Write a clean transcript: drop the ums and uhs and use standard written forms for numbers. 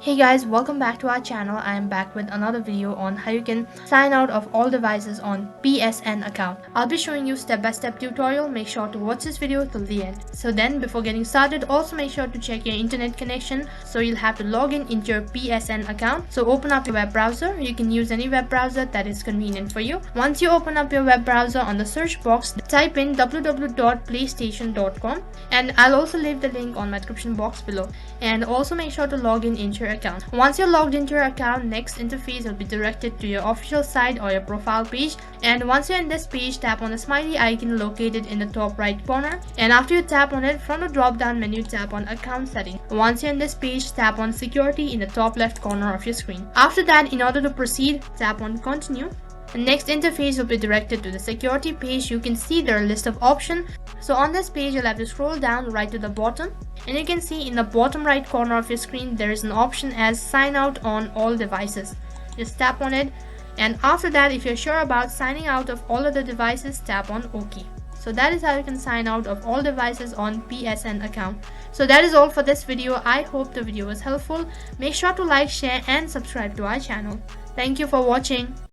Hey guys, welcome back to our channel. I am back with another video on how you can sign out of all devices on PSN account. I'll be showing you step-by-step tutorial. Make sure to watch this video till the end. So then before getting started, also make sure to check your internet connection. So you'll have to log in into your PSN account. So open up your web browser. You can use any web browser that is convenient for you. Once you open up your web browser, on the search box, type in www.playstation.com, and I'll also leave the link on my description box below. And also make sure to log in into your account. Once you're logged into your account, next interface will be directed to your official site or your profile page. And once you're in this page, tap on the smiley icon located in the top right corner. And after you tap on it, from the drop down menu, tap on account setting. Once you're in this page, tap on security in the top left corner of your screen. After that, in order to proceed, tap on continue. The next interface will be directed to the security page. You can see there are a list of options. So on this page, you'll have to scroll down right to the bottom, and you can see in the bottom right corner of your screen there is an option as sign out on all devices. Just tap on it, and after that, if you're sure about signing out of all of the devices, tap on OK. So that is how you can sign out of all devices on PSN account. So that is all for this video. I hope the video was helpful. Make sure to like, share and subscribe to our channel. Thank you for watching.